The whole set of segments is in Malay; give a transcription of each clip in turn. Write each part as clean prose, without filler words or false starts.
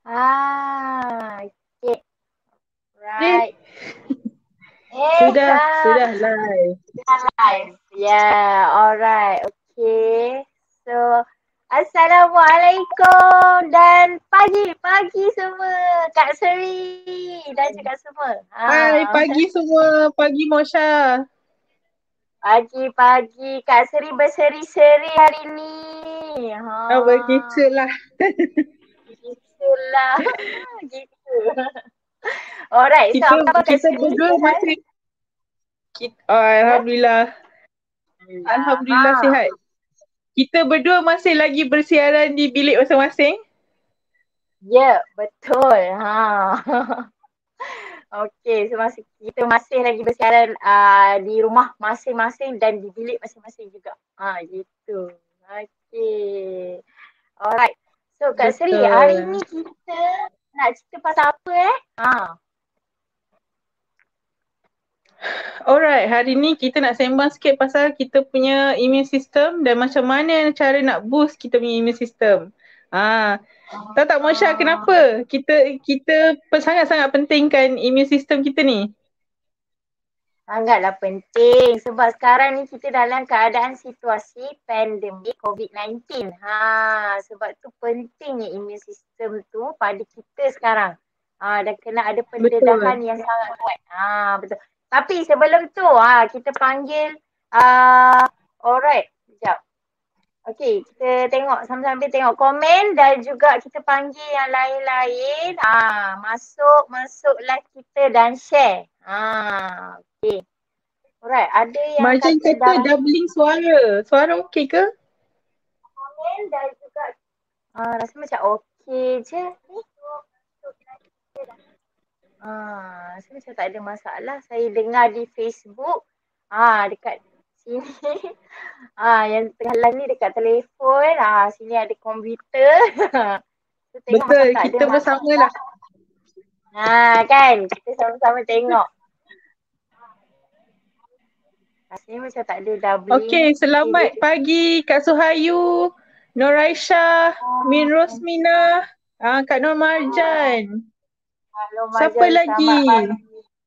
Okay. Eh, Right. sudah live. Dah live. Yeah, alright. Okay. So, Assalamualaikum dan pagi semua. Kak Seri dan juga semua. Hai, pagi semua. Pagi Mosha. Pagi-pagi Kak Seri berseri-seri hari ni. Begitulah. Gitulah. Gitu. Alright, so Kita apa khabar Kak kita Seri? berdua Sihat? masih Ya? Alhamdulillah. Alhamdulillah. Alhamdulillah sihat. Kita berdua masih lagi bersiaran di bilik masing-masing. Ya, betul. Okey, so kita masih lagi bersiaran di rumah masing-masing dan di bilik masing-masing juga. Gitu. Okey. Alright. So Kak Seri, hari Betul. ni kita nak cerita pasal apa Alright, hari ni kita nak sembang sikit pasal kita punya immune system dan macam mana cara nak boost kita punya immune system. Tahu tak Mosha Ah, kenapa kita sangat-sangat pentingkan immune system kita ni? sangatlah penting sebab sekarang ni kita dalam keadaan situasi pandemik COVID-19. Sebab tu pentingnya immune system tu pada kita sekarang. Dan kena ada pendedahan Betul. yang sangat kuat. Betul. Tapi sebelum tu kita panggil ah alright. Sekejap. Okey, kita tengok sambil-sambil tengok komen dan juga kita panggil yang lain-lain. Masuk live kita dan share. Okey. Alright, ada yang Marjan kata kata dah doubling suara. Suara okey ke? komen dan juga rasa macam okey je ni. Rasa macam tak ada masalah. Saya dengar di Facebook. Dekat sini. Yang tengah live ni dekat telefon. Sini ada komputer. So, tengok macam Betul, tak ada kita bersama masalah. lah. Kan? Kita sama-sama tengok. Rasanya macam tak ada doubling. Okey, Okay, selamat pagi Kak Suhayu, Nur Aisyah, Min Rosmina, Kak Nur Marjan. Halo Siapa Marjan, selamat lagi? pagi.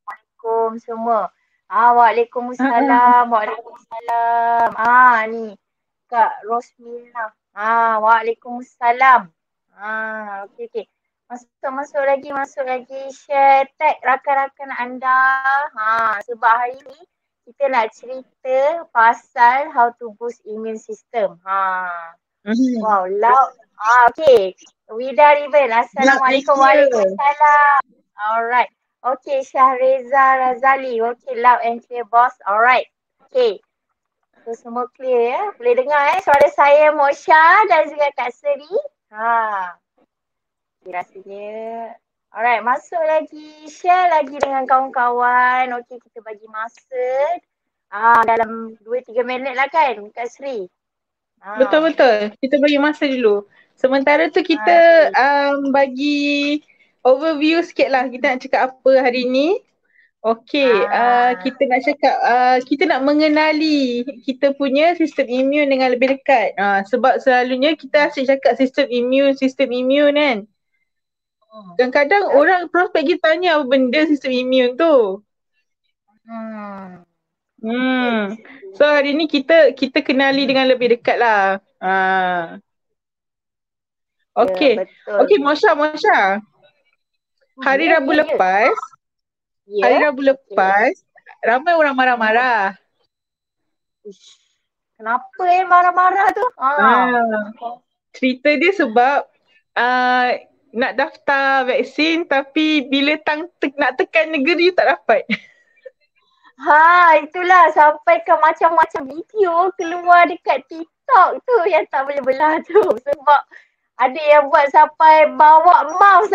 Assalamualaikum semua. Ah, ah. Waalaikumsalam. Waalaikumsalam. Ni Kak Rosmina. Waalaikumsalam. Okey. Masuk lagi. Share tag rakan-rakan anda. Sebab hari ni kita nak cerita pasal how to boost immune system. Mhm. Wow, loud. Okay. Wida Riven. Loud and Assalamualaikum. clear. Waalaikumsalam. Alright. Okay, Syahreza Razali. Okay, loud and clear, boss. Alright. Okay. So, semua clear ya. Boleh dengar suara saya, Mosha dan juga Kak Seri. Okay, rasanya. Alright, masuk lagi. Share lagi dengan kawan-kawan. Okay, kita bagi masa. Dalam 2-3 minit lah kan, Kak Seri. Betul-betul. Kita bagi masa dulu. Sementara tu kita Okay. bagi overview sikit lah. Kita nak cakap apa hari ni. Okey, kita nak cakap, kita nak mengenali kita punya sistem imun dengan lebih dekat. Sebab selalunya kita asyik cakap sistem imun kan. Kadang-kadang Betul? orang prospek kita tanya apa benda sistem imun tu. Hmm. Betul. Hmm. So hari ni kita kenali dengan lebih dekat lah. Ya, Okey. betul. Okey Mosha. Hari Ya, Rabu ya, ya. lepas, Ya, hari Rabu okey. lepas, ramai orang marah-marah. Ish. Kenapa marah-marah tu? Ah. Cerita dia sebab uh, nak daftar vaksin tapi bila nak tekan negeri tak dapat. Itulah sampai ke macam-macam video keluar dekat TikTok tu yang tak boleh belah tu. Sebab ada yang buat sampai bawa mouse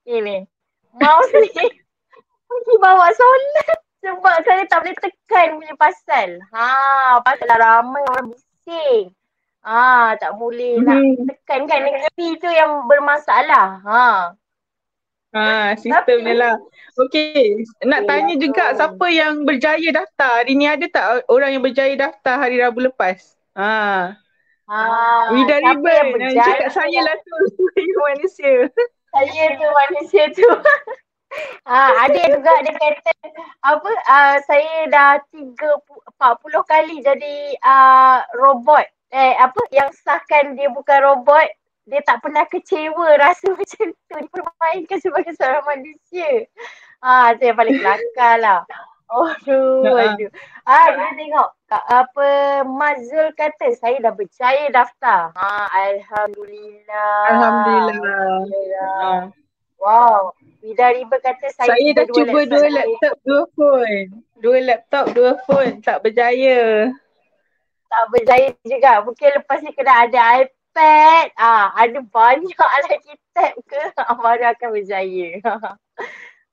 Ini. Mouse ni pergi bawa solat sebab saya tak boleh tekan punya pasal. Pasal lah ramai orang bising. Tak boleh nak Mhm. tekan kan negeri tu yang bermasalah. Sistem Tapi dia lah. Okey, nak yelah tanya tu. juga siapa yang berjaya daftar. Hari ni ada tak orang yang berjaya daftar hari Rabu lepas? Wida Siapa yang Ribbon. berjaya Cakap saya lah tu. Saya manusia. Saya tu manusia tu. Ada juga dia kata apa saya dah 40 kali jadi robot. Yang sahkan dia bukan robot, dia tak pernah kecewa rasa macam tu dipermainkan sebagai seorang manusia. Tu yang paling kelakar lah. Aduh. Kita tengok Mazul kata saya dah berjaya daftar. Alhamdulillah. Alhamdulillah. Wow. Vida Riba kata saya Dah cuba cuba 2 laptop, 2 phone. 2 laptop, 2 phone. Tak berjaya. Tak berjaya juga. Mungkin lepas ni kena ada iPad. Ada banyak lagi tab ke. Baru akan berjaya.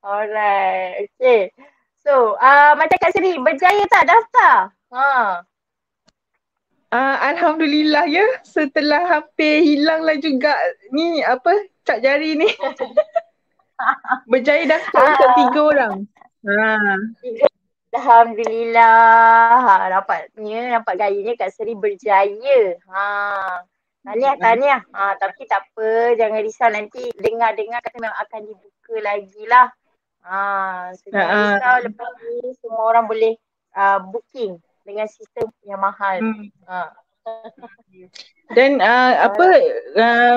Alright. Okay. So, macam Kak Seri, berjaya tak daftar? Alhamdulillah ya. Setelah hampir hilanglah juga ni cap jari ni. Berjaya daftar untuk 3 orang. Alhamdulillah. Nampak gayanya Kak Seri berjaya. Tahniah. Tapi tak apa, jangan risau, nanti dengar-dengar kata memang akan dibuka lagi lah. So jangan risau, lepas ni semua orang boleh booking dengan sistem yang mahal. Dan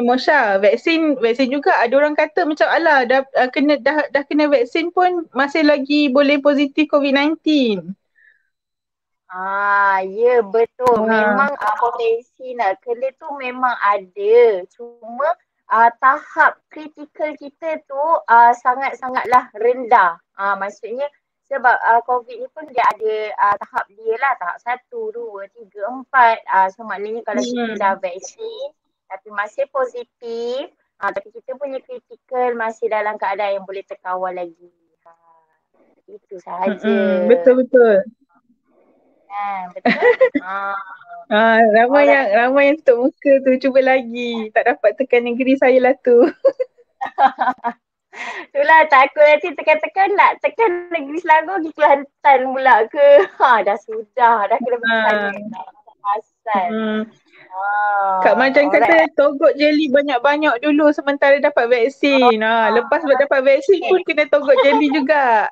Mosha, vaksin juga ada orang kata macam dah kena vaksin pun masih lagi boleh positif COVID-19. Ya betul. Memang potensi nak kena tu memang ada. Cuma tahap kritikal kita tu sangat-sangatlah rendah. Maksudnya sebab COVID ni pun dia ada tahap dia lah. Tahap 1, 2, 3, 4. So maknanya kalau kita dah vaksin tapi masih positif, tapi kita punya kritikal masih dalam keadaan yang boleh terkawal lagi. Itu sahaja. Betul. Betul. Ramai yang tutup muka tu, cuba lagi. Tak dapat tekan negeri saya lah tu. Itulah takut nanti tekan-tekan nak tekan negeri Selangor pergi Kelantan pula ke. Dah kena bertanya. Asal. Kak Majan kata togok jeli banyak-banyak dulu sementara dapat vaksin. Lepas dapat vaksin pun kena togok jeli juga.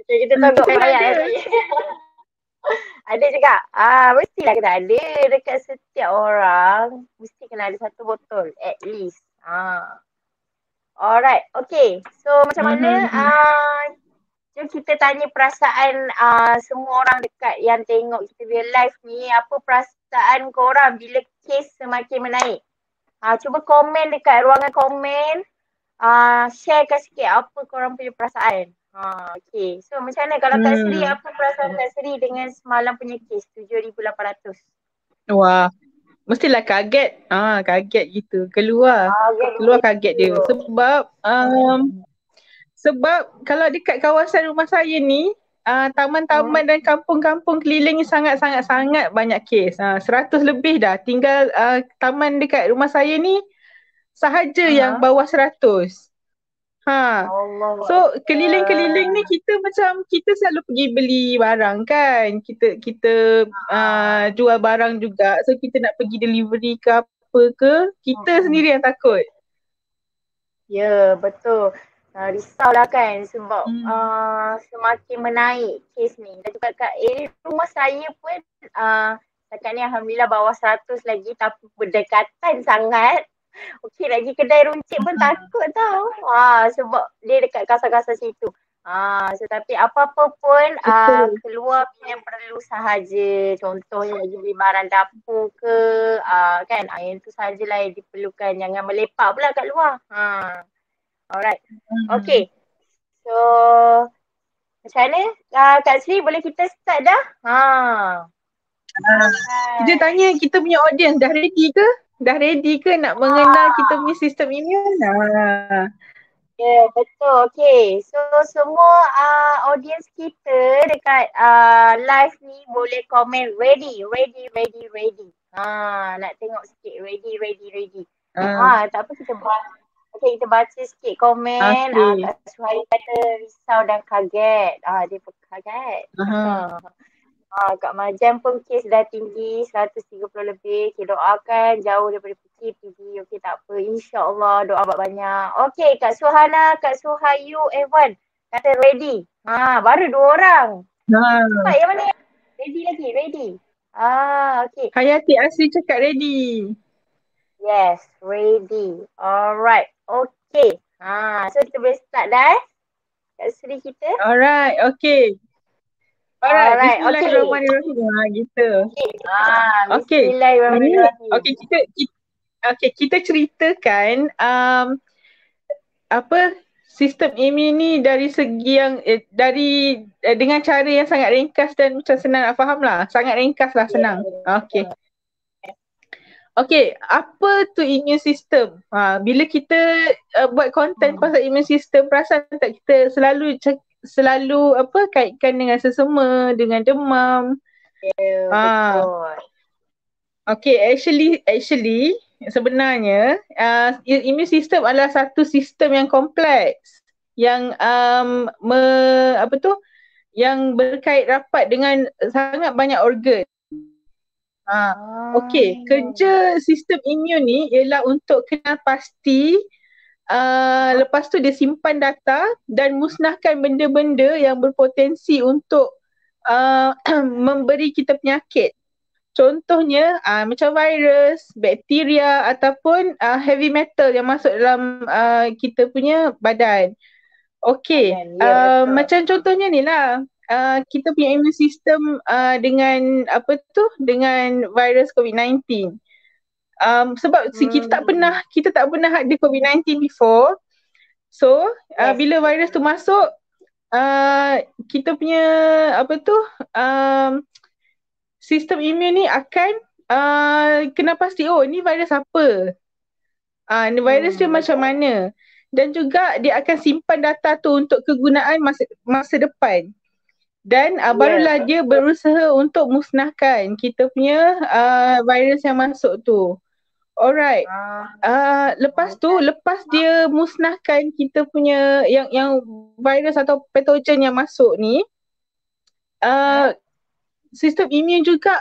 Okay, kita togok banyak lagi. Ada juga. Mestilah kena ada dekat setiap orang. Mesti kena ada 1 botol at least. Alright. Okay. So macam mana jom kita tanya perasaan semua orang dekat yang tengok kita punya live ni. Apa perasaan korang bila kes semakin menaik? Cuba komen dekat ruangan komen. Sharekan sikit apa korang punya perasaan. Okay. So macam mana kalau Kak Seri, apa perasaan Kak Seri dengan semalam punya kes 7,800? Wah, mestilah kaget. Kaget gitu. Keluar kaget dia. Sebab kalau dekat kawasan rumah saya ni, taman-taman dan kampung-kampung keliling ni sangat-sangat banyak kes. 100 lebih dah. Tinggal taman dekat rumah saya ni sahaja yang bawah 100. So keliling-keliling ni kita selalu pergi beli barang kan. Kita jual barang juga. So kita nak pergi delivery ke apa ke, kita sendiri yang takut. Ya, betul. Risaulah kan sebab semakin menaik kes ni. Dan juga kat area rumah saya pun setakat ni Alhamdulillah bawah 100 lagi, tapi berdekatan sangat. Okey, lagi kedai runcit pun takut tau. Sebab dia dekat kawasan-kawasan situ. So tapi apa-apa pun keluar yang perlu sahaja. Contohnya lagi beli barang dapur ke, kan. Yang tu sahajalah yang diperlukan. Jangan melepak pula kat luar. Alright. Okay. So macam mana? Kak Sri, boleh kita start dah? Kita tanya kita punya audience, dah ready ke? Dah ready ke nak mengenal kita punya sistem imun? Ya, betul. Okay. So semua audience kita dekat live ni boleh komen ready. Nak tengok sikit ready. Tak apa, kita baca sikit komen. Kak Suhari kata risau dan kaget. Dia pun kaget. Kak Majan pun kes dah tinggi 130 lebih. Okay, doakan jauh daripada PKP. Okay, tak apa. InsyaAllah doa banyak. Okay, Kak Suhana, Kak Suhayu, Evan. Kata ready. Baru 2 orang. Cepat yang mana? Ready lagi, ready. Okay. Hayati Asri cakap ready. Yes, ready. Alright. Okay. So kita boleh start dah Kak Sri kita. Alright, okay. Alright, Alright, Bismillahirrahmanirrahim. Gitu. Okay. Bismillahirrahmanirrahim. Okay, kita ceritakan apa sistem imun ni dari segi yang dengan cara yang sangat ringkas dan macam senang nak faham lah. Sangat ringkas lah, senang. Okay. Okay, apa tu immune system? Bila kita buat konten pasal immune system, perasan tak kita selalu apa kaitkan dengan sesama, dengan demam. Betul. Okay, actually sebenarnya immune system adalah satu sistem yang kompleks yang yang berkait rapat dengan sangat banyak organ. Okey, kerja sistem imun ni ialah untuk kenal pasti lepas tu dia simpan data dan musnahkan benda-benda yang berpotensi untuk memberi kita penyakit. Contohnya macam virus, bakteria ataupun heavy metal yang masuk dalam kita punya badan. Okey, macam contohnya ni lah. Kita punya immune system dengan dengan virus COVID-19. Sebab kita tak pernah ada COVID-19 before. So bila virus tu masuk, kita punya sistem imun ni akan kena pasti, ni virus apa, ni virus dia macam mana, dan juga dia akan simpan data tu untuk kegunaan masa depan. Dan barulah dia berusaha untuk musnahkan kita punya virus yang masuk tu. Alright. Lepas dia musnahkan kita punya yang virus atau patogen yang masuk ni, sistem imun juga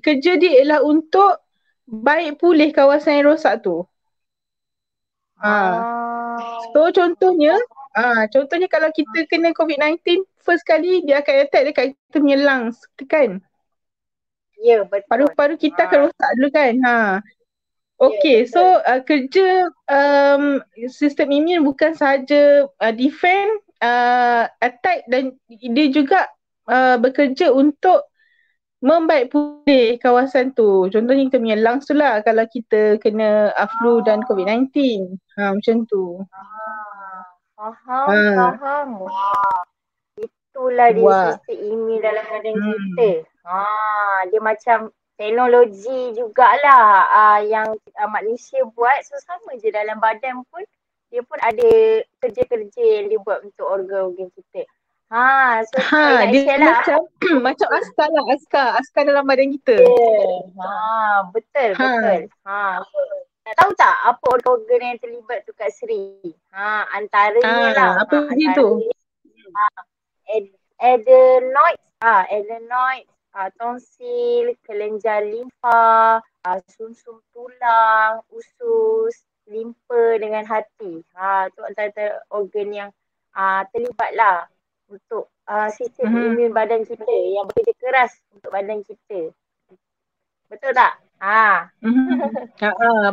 kerja dia ialah untuk baik pulih kawasan yang rosak tu. So contohnya kalau kita kena COVID-19, first kali dia akan attack dekat kita punya lungs, kan? Ya, betul. Paru-paru kita akan rosak dulu kan. Okay, so kerja sistem imun bukan sahaja defend, attack, dan dia juga bekerja untuk membaik pulih kawasan tu. Contohnya kita punya lungs tu lah kalau kita kena flu dan COVID-19. Macam tu. Faham. Itulah dia sistem imun dalam badan kita. Dia macam teknologi jugalah yang manusia buat. So sama je dalam badan pun dia pun ada kerja-kerja yang dia buat untuk organ-organ kita. Dia macam askar dalam badan kita. Betul. Tahu tak apa organ-organ yang terlibat tu Kak Sri? Antaranya lah. Apa dia tu? Adenoid, tonsil, kelenjar limfa, sumsum tulang, usus, limfa dengan hati. Tu antara organ yang terlibat lah untuk sistem imun badan kita yang bekerja keras untuk badan kita. Betul tak?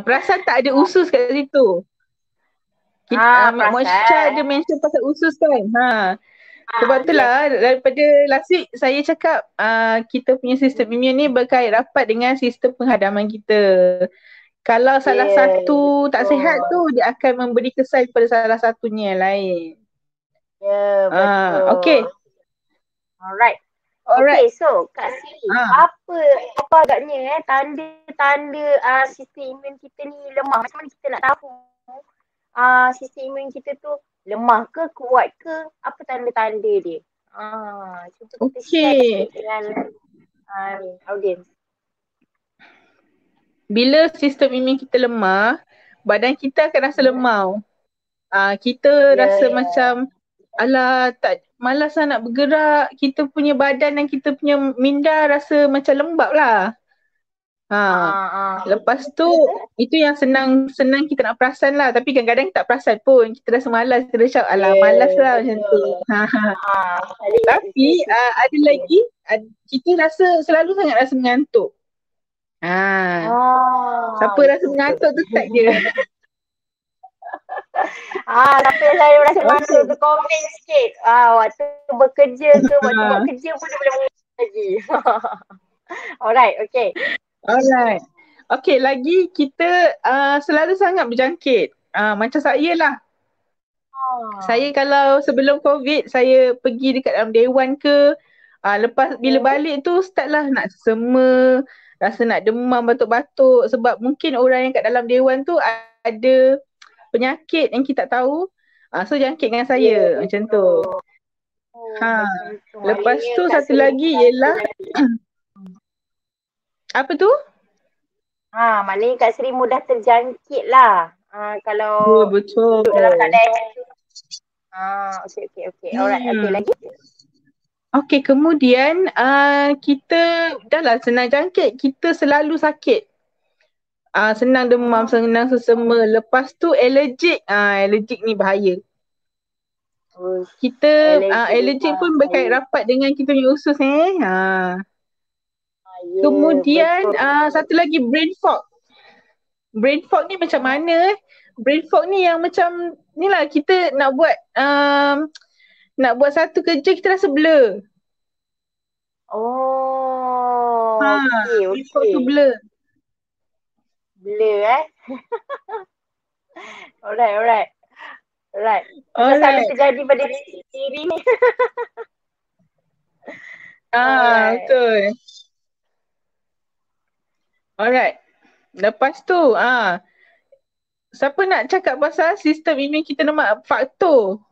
Perasan tak ada usus kat situ? Moisha ada mention pasal usus kan? Sebab itulah daripada last week saya cakap kita punya sistem imun ni berkait rapat dengan sistem penghadaman kita. Kalau salah satu tak sihat tu, dia akan memberi kesan kepada salah satunya yang lain. Betul. Okay. Alright. Okay, so Kak Sri, apa agaknya tanda-tanda sistem imun kita ni lemah? Macam mana kita nak tahu sistem imun kita tu lemah ke, kuat ke? Apa tanda-tanda dia? Cuba kita share dengan audience. Bila sistem imun kita lemah, badan kita akan rasa lemau. Kita rasa macam alah tak malas lah nak bergerak, kita punya badan dan kita punya minda rasa macam lembab lah. Lepas tu itu yang senang kita nak perasan lah, tapi kadang-kadang tak perasan pun, kita rasa malas, kita cakap alah malas lah macam tu. Tapi ada lagi kita rasa selalu sangat rasa mengantuk. Siapa rasa mengantuk tu tak dia. Tapi saya rasa mengantuk tu komen sikit. Waktu bekerja ke, waktu buat kerja pun dia boleh mengantuk lagi. Alright, okay. Alright. Okay, lagi kita selalu sangat berjangkit. Macam saya lah. Saya kalau sebelum COVID, saya pergi dekat dalam dewan ke, lepas bila balik tu start lah nak sema, rasa nak demam, batuk-batuk, sebab mungkin orang yang kat dalam dewan tu ada penyakit yang kita tak tahu. So jangkit dengan saya macam tu. Lepas tu satu lagi ialah apa tu? Maknanya Kak Sri mudah terjangkit lah. Kalau betul. dalam keadaan tu. Okay. Alright, okay lagi. Okay, kemudian kita dah lah senang jangkit, kita selalu sakit. Senang demam, senang sesema. Lepas tu allergic. Allergic ni bahaya. Kita allergic pun berkait rapat dengan kita punya usus Kemudian satu lagi brain fog. Brain fog ni macam mana? Brain fog ni yang macam ni lah, kita nak buat satu kerja kita rasa blur. Okay. Brain fog tu blur. Blur Alright. Selalu terjadi pada diri ni. Betul. Alright. Lepas tu siapa nak cakap pasal sistem imun kita lemah? Faktor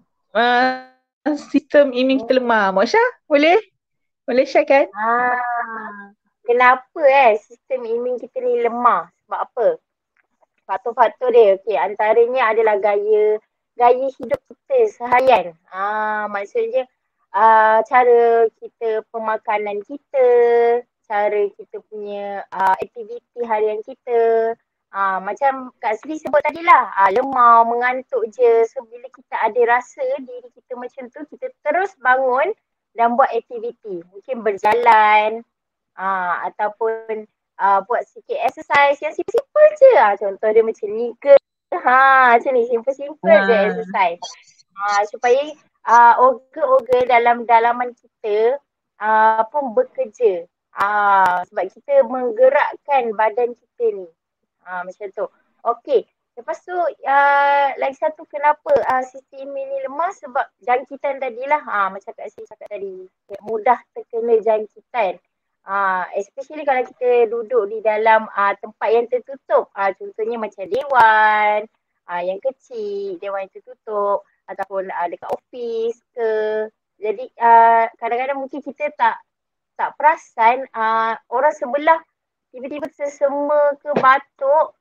sistem imun kita lemah. Moksha, boleh? Boleh share kan? Kenapa sistem imun kita ni lemah? Sebab apa? Faktor-faktor dia. Okay, antaranya adalah gaya hidup kita seharian. Maksudnya cara kita, pemakanan kita, cara kita punya aktiviti harian kita. Macam Kak Sri sebut tadi lah, lemah, mengantuk je. So bila kita ada rasa diri kita macam tu, kita terus bangun dan buat aktiviti. Mungkin berjalan ataupun buat sikit exercise yang simple je. Contoh dia macam ni ke. Macam ni, simple je exercise. Supaya organ-organ dalam dalaman kita pun bekerja. Sebab kita menggerakkan badan kita ni. Macam tu. Okay. Lepas tu lagi satu kenapa sistem imun ni lemah, sebab jangkitan tadilah. Macam Kak Sri cakap tadi. Mudah terkena jangkitan. Especially kalau kita duduk di dalam tempat yang tertutup. Contohnya macam dewan yang kecil, dewan yang tertutup, ataupun dekat office ke. Jadi kadang-kadang mungkin kita tak perasan orang sebelah tiba-tiba tersema ke batuk.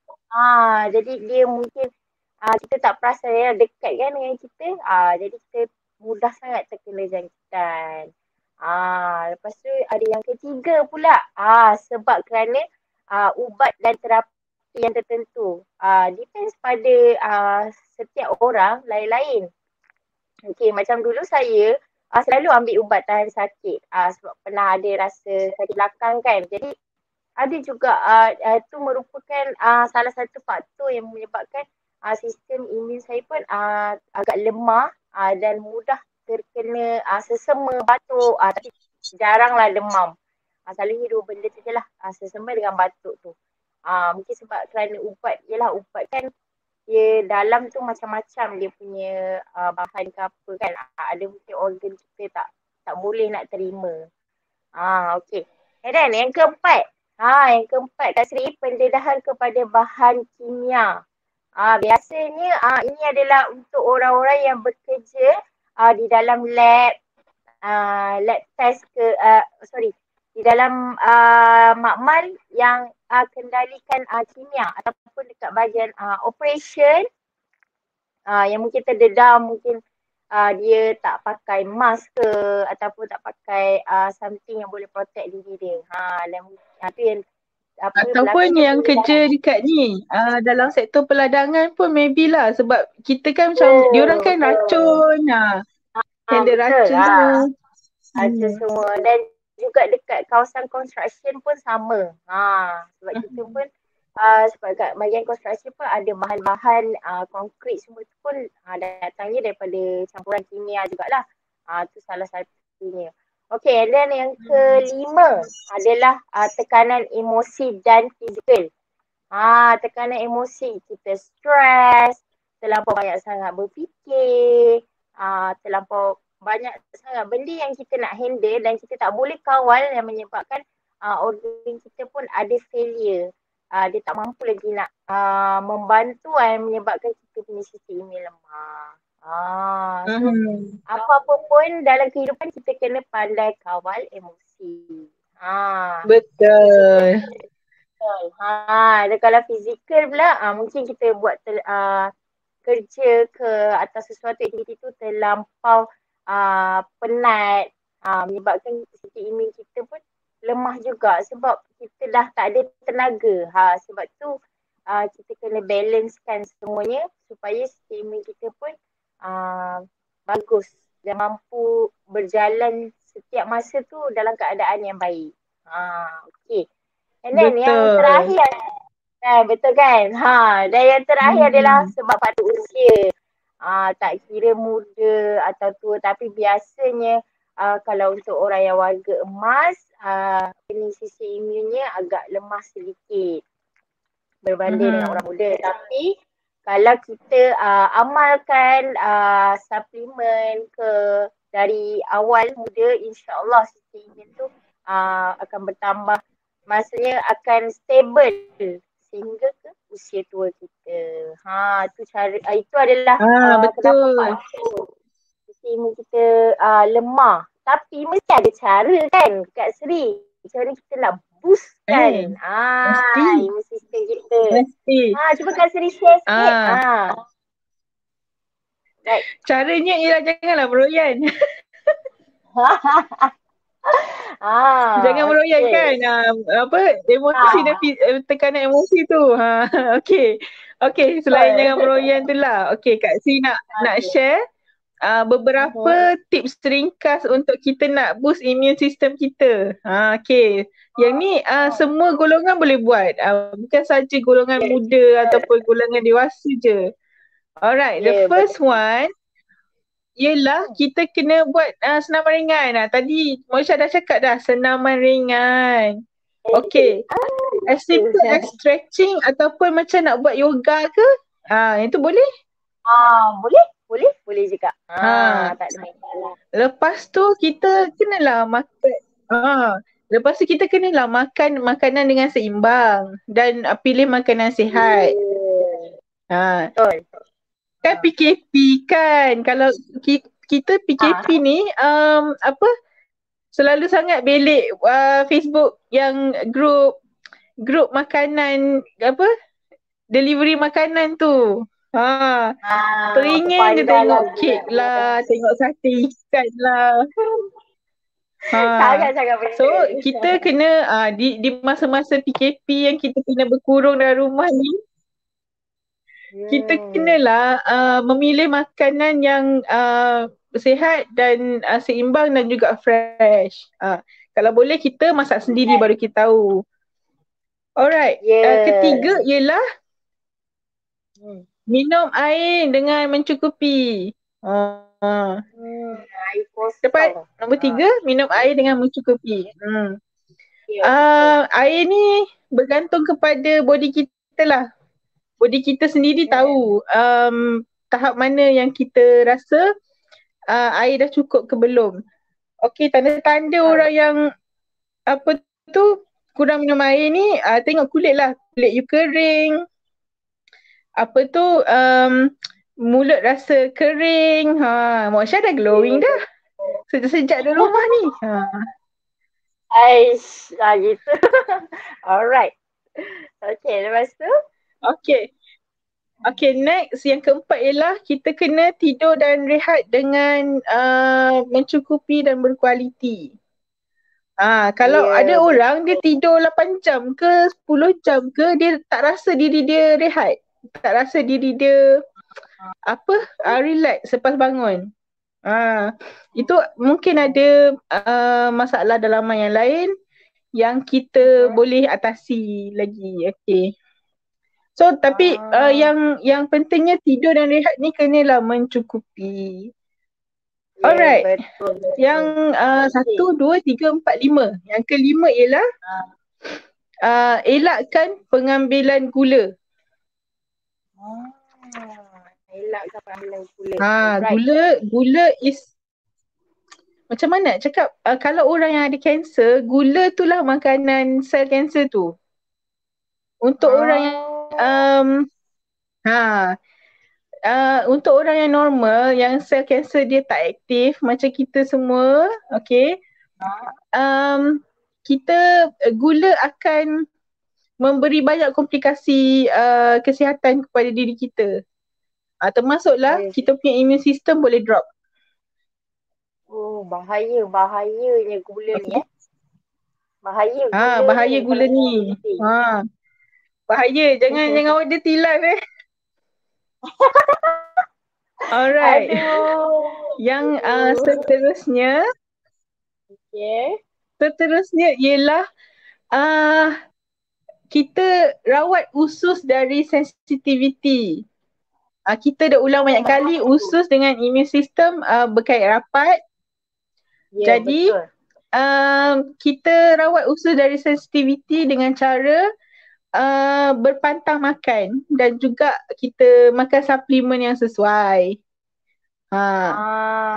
Jadi dia mungkin kita tak perasan dekat kan dengan kita. Jadi kita mudah sangat terkena jangkitan. Lepas tu ada yang ketiga pula. Sebab kerana ubat dan terapi yang tertentu. Depends pada setiap orang lain-lain. Okay, macam dulu saya selalu ambil ubat tahan sakit sebab pernah ada rasa sakit belakang kan. Jadi ada juga itu merupakan salah satu faktor yang menyebabkan sistem imun saya pun agak lemah dan mudah terkena sesema, batuk, tapi jaranglah demam. Selalunya dua benda tu je lah, sesema dengan batuk tu. Mungkin sebab kerana ubat kan dia dalam tu macam-macam dia punya bahan ke apa kan. Ada mungkin organ kita tak boleh nak terima. Okay. And then yang keempat. Yang keempat Kak Sri, pendedahan kepada bahan kimia. Biasanya ini adalah untuk orang-orang yang bekerja di dalam lab test di dalam makmal yang kendalikan kimia ataupun dekat bahagian operation yang mungkin terdedah, mungkin dia tak pakai mask ke ataupun tak pakai something yang boleh protect diri dia. Dan tu yang Ataupun yang kerja dekat ni dalam sektor peladangan pun maybe lah, sebab kita kan macam diorang kan racun, handle racun semua. Racun semua, dan juga dekat kawasan construction pun sama. Sebab kita pun sebab kat bahagian construction pun ada bahan-bahan konkrit semua tu pun datangnya daripada campuran kimia jugalah. Tu salah satunya. Okay, and then yang kelima adalah tekanan emosi dan fizikal. Tekanan emosi, kita stres, terlampau banyak sangat berfikir, terlampau banyak sangat benda yang kita nak handle dan kita tak boleh kawal, yang menyebabkan organ kita pun ada failure. Dia tak mampu lagi nak membantu, yang menyebabkan kita punya sistem imun lemah. So apa-apa pun dalam kehidupan kita kena pandai kawal emosi. Betul. Dan kalau fizikal pula, mungkin kita buat kerja ke atau sesuatu aktiviti tu terlampau penat, menyebabkan sistem imun kita pun lemah juga sebab kita dah tak ada tenaga. Sebab tu kita kena balancekan semuanya supaya sistem imun kita pun bagus dan mampu berjalan setiap masa tu dalam keadaan yang baik. Okay. And then yang terakhir, betul kan? Dan yang terakhir adalah sebab pada usia. Tak kira muda atau tua, tapi biasanya kalau untuk orang yang warga emas, sistem imunnya agak lemah sedikit berbanding dengan orang muda. Tapi kalau kita amalkan suplemen dari awal muda, insyaAllah sistem imun tu akan bertambah, maksudnya akan stable sehingga ke usia tua kita. Tu cara, itu adalah betul. sistem imun kita lemah. Tapi mesti ada cara kan Kak Sri, cara kita nak boostkan imun sistem kita. Cuba Kak Sri share sikit. Right. Caranya ialah janganlah meroyan. Jangan meroyan kan emosi dan tekanan emosi tu. Okay, selain jangan meroyan tu lah. Okay, Kak Sri nak share beberapa tips ringkas untuk kita nak boost immune system kita. Okay, yang ni semua golongan boleh buat, bukan saja golongan muda ataupun golongan dewasa je. Alright, the first one ialah kita kena buat senaman ringan. Tadi Moisha dah cakap dah, senaman ringan. Okay, as simple as stretching ataupun macam nak buat yoga ke, yang tu boleh? Boleh juga. Tak ada masalah. Lepas tu kita kenalah makan. Lepas tu kita kenalah makan makanan dengan seimbang dan pilih makanan sihat. Betul. Kan PKP kan, kalau kita PKP ni selalu sangat belik Facebook yang grup makanan delivery makanan tu. Teringin je tengok kek lah, tengok sate ikan lah. So kita kena di masa-masa PKP yang kita kena berkurung dalam rumah ni, kita kenalah memilih makanan yang sihat dan seimbang dan juga fresh. Kalau boleh kita masak sendiri baru kita tahu. Alright, ketiga ialah minum air dengan mencukupi. Dapat nombor 3, minum air dengan mencukupi. Air ni bergantung kepada body kita lah. Body kita sendiri tahu tahap mana yang kita rasa air dah cukup ke belum. Okay, tanda-tanda orang yang kurang minum air ni, tengok kulit lah. Kulit you kering. Mulut rasa kering. Moisha dah glowing dah. Sejak di rumah ni. Gitu. Alright. Okay, lepas tu? Okay. Okay, next yang keempat ialah kita kena tidur dan rehat dengan mencukupi dan berkualiti. Kalau ada Ya, orang dia betul. tidur 8 jam ke 10 jam ke, dia tak rasa diri dia rehat. Tak rasa diri dia relax selepas bangun. Itu mungkin ada masalah dalaman yang lain yang kita boleh atasi lagi. Okay. So tapi Ah, yang pentingnya tidur dan rehat ni kenalah mencukupi. ya, Alright. betul, Yang betul. Okey. 1, 2, 3, 4, 5. Yang kelima ialah Ah. elakkan pengambilan gula. Elakkan pengambilan gula. Ha, Alright. gula is macam mana nak cakap, kalau orang yang ada kanser, gula tu lah makanan sel kanser tu. Untuk orang yang Ah, um, ha, untuk orang yang normal, yang sel kanser dia tak aktif macam kita semua, okay, kita gula akan memberi banyak komplikasi kesihatan kepada diri kita. Termasuklah yes. kita punya immune system boleh drop. Oh, bahayanya gula ni Okay. Bahaya gula Bahaya ni kalau gula minum ni. berlebih. Bahaya. Jangan order tilam Alright. Aduh. Yang Aduh. Okay. seterusnya ialah kita rawat usus dari sensitivity. Kita dah ulang banyak kali, usus dengan immune system berkait rapat. Ya, Jadi betul. kita rawat usus dari sensitivity dengan cara berpantang makan dan juga kita makan suplemen yang sesuai.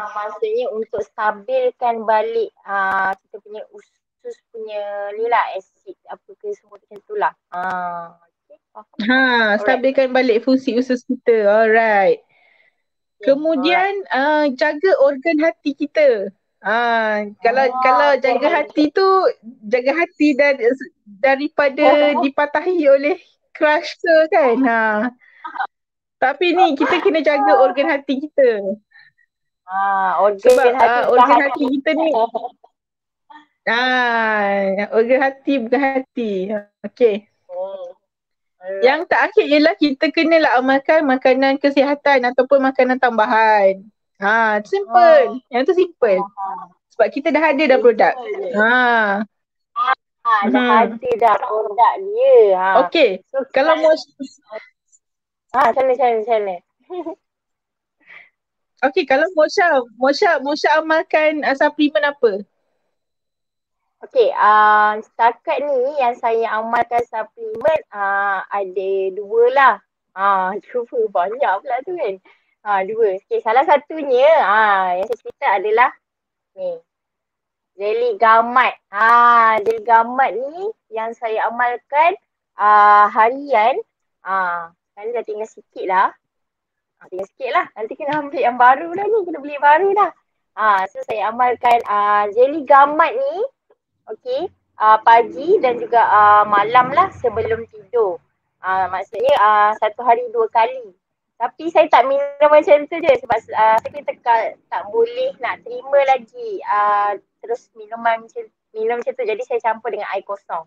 Maksudnya untuk stabilkan balik kita punya usus punya ni lah, asid apa ke semua macam tu lah. Okay, faham. Alright. Stabilkan balik fungsi usus kita. Alright. Okay, alright. Kemudian jaga organ hati kita. Kalau Okay. jaga hati tu, jaga hati daripada dipatahi oleh crush ke kan. Tapi ni kita kena jaga organ hati kita. Sebab Organ hati bukan organ hati. hati kita ni organ hati bukan hati. Okay. Alright. Yang terakhir ialah kita kenalah amalkan makanan kesihatan ataupun makanan tambahan. Simple. Yang tu simple. Sebab kita dah ada dah produk. Dah ada dah produk dia. Okay. So, Kalau macam mana? Okay, kalau Mosha amalkan suplemen apa? Okay, setakat ni yang saya amalkan suplemen ada dua lah. Dua banyak pula tu kan. Dua. Okay, salah satunya yang saya cerita adalah ni. Jeli gamat. Jeli gamat ni yang saya amalkan harian. Sekarang dah tinggal sikit lah. Tinggal sikit lah. Nanti kena ambil yang baru dah ni. Kena beli baru dah. So saya amalkan jeli gamat ni. Okay. Pagi dan juga malam lah sebelum tidur. Maksudnya satu hari 2 kali. Tapi saya tak minum macam tu je sebab saya tak boleh nak terima lagi terus minum macam tu. Jadi saya campur dengan air kosong.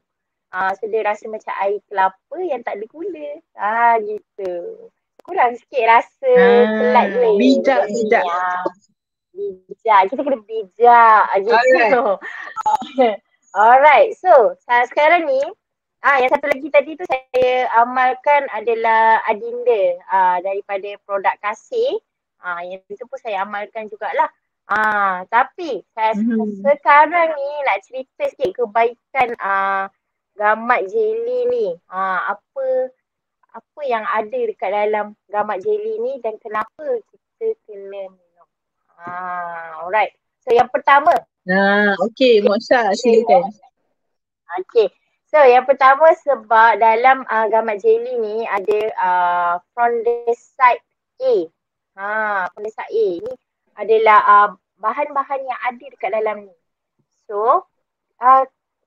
So dia rasa macam air kelapa yang tak ada gula. Gitu. Kurang sikit rasa kelat ni. Bijak. Bijak. Kita kena bijak gitu. Alright. So sekarang ni yang satu lagi tadi tu saya amalkan adalah Adinda daripada produk Kasih. Yang itu pun saya amalkan jugalah. Tapi sekarang ni nak cerita sikit kebaikan gamat jelly ni. Apa yang ada dekat dalam gamat jelly ni dan kenapa kita kena minum. Alright. So yang pertama. Okay, Mosha silakan. Okay. So yang pertama sebab dalam gamat jelly ni ada Frondesite A. Frondesite A ni adalah bahan-bahan yang ada dekat dalam ni. So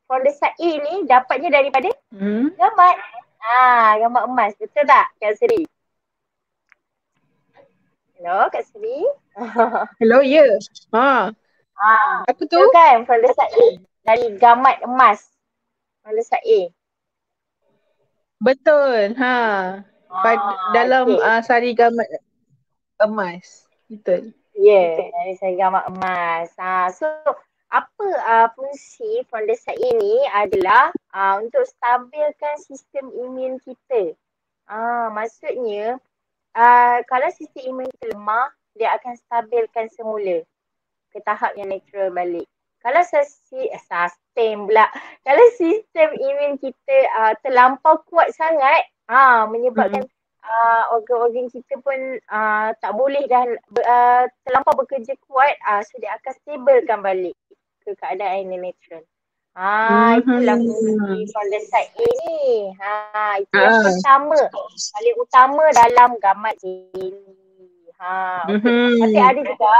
Frondesite A ni dapatnya daripada gamat. Gamat emas. Betul tak Kak Seri? Hello Kak Sri. Hello, ya. Ha, apa tu? Itu kan Falesa A dari Gamat Emas. Falesa A. Betul. Ha. Dalam Okey. sari gambar emas. Betul. Ya, dari saya Gamat Emas. So apa fungsi Falesa A ni adalah untuk stabilkan sistem imun kita. Maksudnya kalau sistem imun kita lemah, dia akan stabilkan semula ke tahap yang natural balik. Kalau sustain pula. Kalau sistem imun kita terlampau kuat sangat, menyebabkan organ-organ kita pun tak boleh dah terlampau bekerja kuat, so dia akan stabilkan balik ke keadaan yang natural. Itulah fungsi Mhm. fungicide A ni. Itu yang Ah. pertama. Paling utama dalam gamat jelly. Okey. Tapi Mhm. ada juga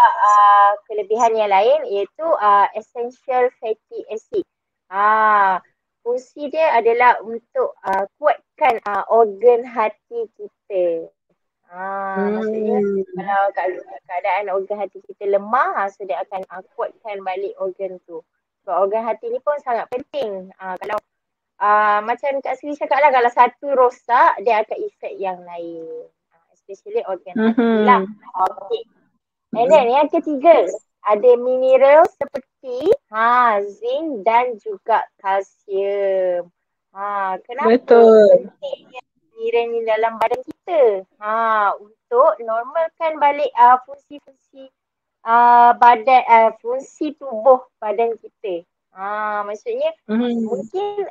kelebihan yang lain iaitu essential fatty acid. Fungsi dia adalah untuk kuatkan organ hati kita. Maksudnya Hmm. kalau keadaan organ hati kita lemah, so dia akan kuatkan balik organ tu. So organ hati ni pun sangat penting. Kalau macam Kak Sri cakap lah, kalau satu rosak, dia akan efek yang lain. Especially organ hati lah. Mhm. Okay. And then yang ketiga, ada mineral seperti zinc dan juga kalsium. Kenapa Betul. pentingnya mineral ni dalam badan kita? Untuk normalkan balik fungsi-fungsi badan, fungsi tubuh badan kita. Maksudnya Mhm. mungkin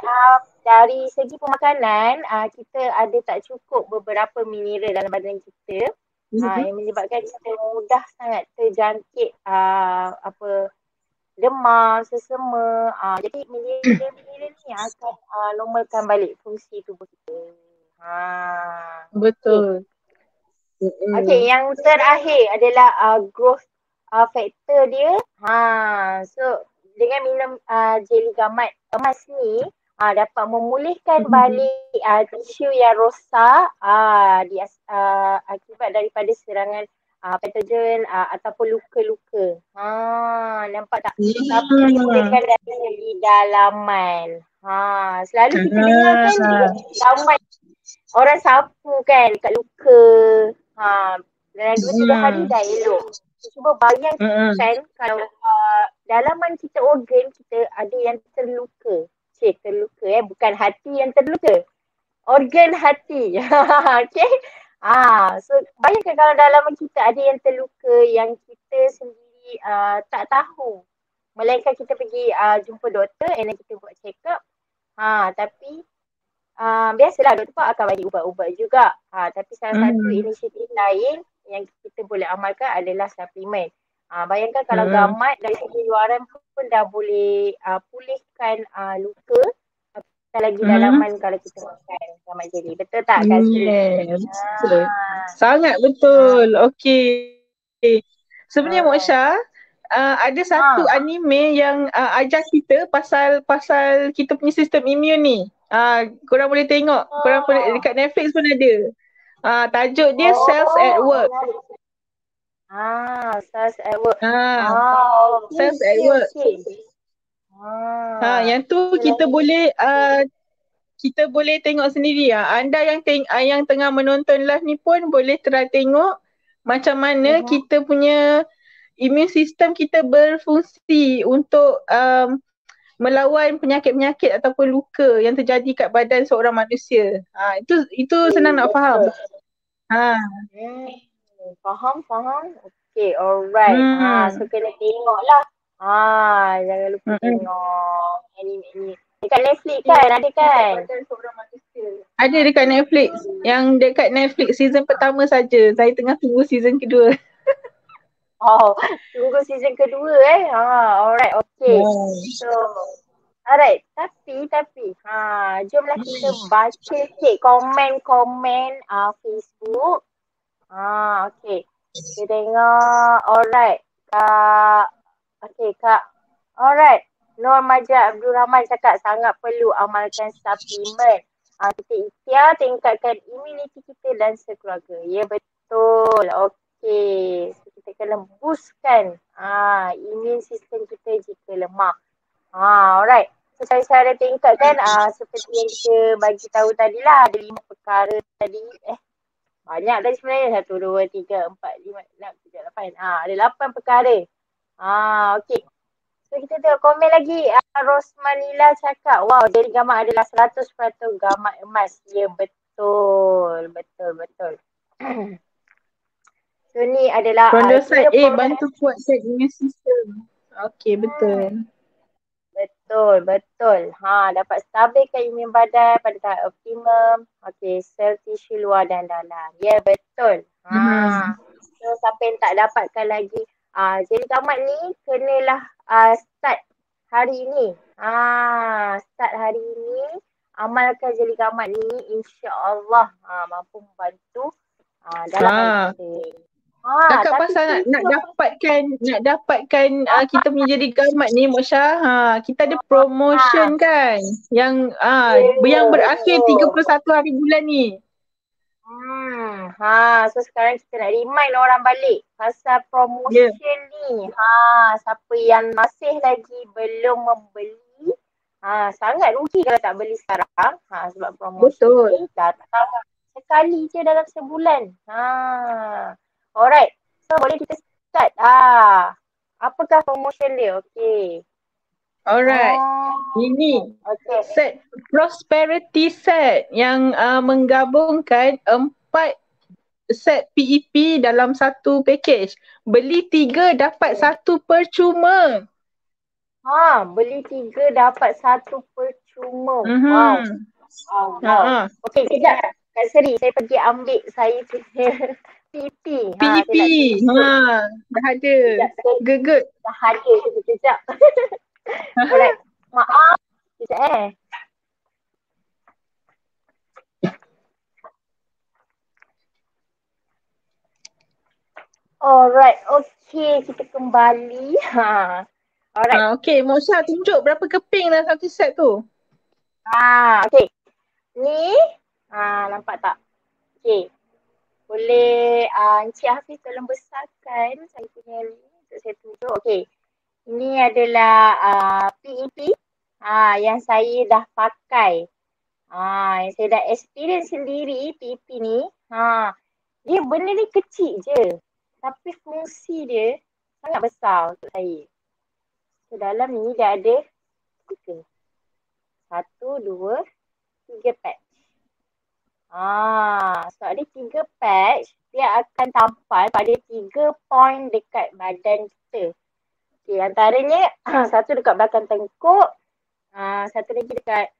dari segi pemakanan kita ada tak cukup beberapa mineral dalam badan kita Mhm. yang menyebabkan kita mudah sangat terjangkit demam, sesama. Jadi mineral-mineral ni akan normalkan balik fungsi tubuh kita. Okay. Betul. Okay, Mhm. yang terakhir adalah growth factor dia. So dengan minum jeli gamat emas ni dapat memulihkan Mhm. balik tisu yang rosak akibat daripada serangan patogen ataupun luka-luka. Nampak tak? Tapi Mhm. dipulihkan dari segi dalaman. Selalu kita dengar kan Ah. gamat orang sapu kan kat luka. Dalam 2-3 hari Mhm. dah elok. Cuba Mhm. bayangkan kalau dalaman kita, organ kita ada yang terluka. Terluka bukan hati yang terluka. Organ hati. Okay. So bayangkan kalau dalaman kita ada yang terluka yang kita sendiri tak tahu. Melainkan kita pergi jumpa doktor and then kita buat check up. Tapi biasalah doktor pun akan bagi ubat-ubat juga. Tapi salah satu Mhm. inisiatif lain yang kita boleh amalkan adalah suplemen. Bayangkan kalau Mhm. gamat dari segi luaran pun dah boleh pulihkan luka. Apatah lagi Mhm. dalaman kalau kita makan gamat jeli. Betul tak Kak Sri? Yes. Betul. Ah, Sangat ah, betul. Okey. Sebenarnya alright. Moksha, ada satu anime yang ajar kita pasal pasal kita punya sistem imun ni. Korang boleh tengok. Korang boleh Oh, dekat Netflix pun ada. Tajuk dia Cells at oh, Work. menarik. SARS at work. Ah, Okay, Cells at okay, Work. okay. Yang tu Itulah kita boleh tengok sendiri. Anda yang tengah menonton live ni pun boleh try tengok macam mana ni. kita punya imun sistem kita berfungsi untuk melawan penyakit-penyakit ataupun luka yang terjadi kat badan seorang manusia. Itu senang nak faham. Betul. Ha. Hmm, faham. Okay, alright. So Hmm. kena tengok lah. Jangan lupa Hmm. tengok anime ni. Dekat Netflix kan? Ada kan? Ada dekat Netflix. Yang dekat Netflix season pertama saja. Saya tengah tunggu season kedua. Oh, tunggu season kedua alright, okay. Oh. So, alright. Tapi, jomlah kita baca sikit komen-komen Facebook. Okay. Kita tengok. Alright. Kak. Okay, Kak. Alright. Nur Majid Abdul Rahman cakap sangat perlu amalkan suplemen. Kita ikhtiar tingkatkan imuniti kita dan sekeluarga. Ya, betul. Okey. So, kita kena boostkan immune system kita jika lemah. Alright. So, cara-cara tingkat kan seperti yang kita bagi tahu tadi lah. Ada 5 perkara tadi. Banyak tadi sebenarnya. 1, 2, 3, 4, 5, 6, 7, 8. Ada 8 perkara. Okey. So, kita tengok komen lagi. Rosmanila cakap, wow, jari gamat adalah 100% gamat emas. Ya, betul. Betul. So, ni adalah Chondrocyte A bantu kuatkan immune system. Okey, betul. Betul. Dapat stabilkan imun badan pada tahap optimum. Okey, sel tisu luar dan dalam. Ya, betul. So, siapa yang tak dapatkan lagi jari gamat ni kenalah start hari ini. Start hari ini amalkan jari gamat ni, insya-Allah mampu membantu dalam kita. Kakak pasal nak dapatkan kita punya jari gamat ni Mosha, kita ada promotion kan yang yang berakhir 31 hari bulan ni. So sekarang kita nak remind orang balik pasal promotion ni. Siapa yang masih lagi belum membeli, sangat rugi kalau tak beli sekarang. Sebab promotion ni datang sekali je dalam sebulan. Alright. So boleh kita start. Apakah promotion dia? Okey. Alright. Ini set prosperity set yang menggabungkan 4 set PEP dalam satu package. Beli 3 dapat 1 percuma. Beli 3 dapat 1 percuma. Wow. Okey, kejap. Kak Seri, saya pergi ambil saya punya PEP. PEP. Dah ada. Good. Dah ada. Kejap. Alright. Maaf. Kejap Alright. Okey, kita kembali. Alright. Okey, Mosha tunjuk berapa keping dalam satu set tu. Okey. Ni, nampak tak? Okey. Boleh Encik Hafiz tolong besarkan saya punya ni untuk saya tunjuk. Okey. Ini adalah PEP yang saya dah pakai. Yang saya dah experience sendiri PEP ni. Dia benda ni kecil je. Tapi fungsi dia sangat besar untuk saya. So dalam ni dia ada 3. 1, 2, 3 patch. So ada 3 patch. Dia akan tampal pada 3 point dekat badan kita. Okay, antaranya satu dekat belakang tengkuk. Satu lagi dekat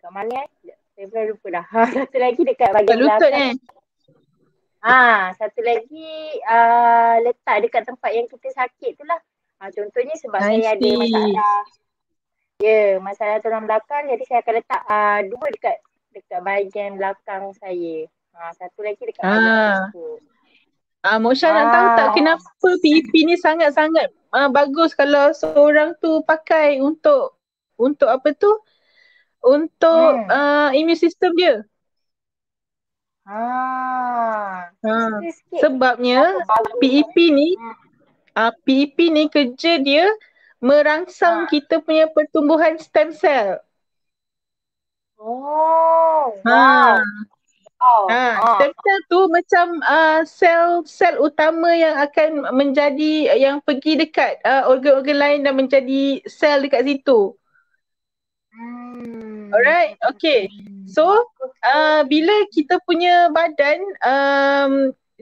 mana saya pernah lupa dah. Satu lagi dekat bahagian belakang. Satu lagi letak dekat tempat yang kita sakit tu lah. Contohnya sebab saya ada masalah. Masalah tulang belakang, jadi saya akan letak 2 dekat bahagian belakang saya. Satu lagi dekat bahagian tengkuk. Mosha nak tahu tak kenapa PEP ni sangat-sangat bagus kalau seorang tu pakai untuk apa tu? Untuk immune system dia. Sebabnya PEP ni kerja dia merangsang kita punya pertumbuhan stem cell. Stem cell tu macam sel utama yang akan menjadi yang pergi dekat organ-organ lain dan menjadi sel dekat situ. Alright, okay. So, bila kita punya badan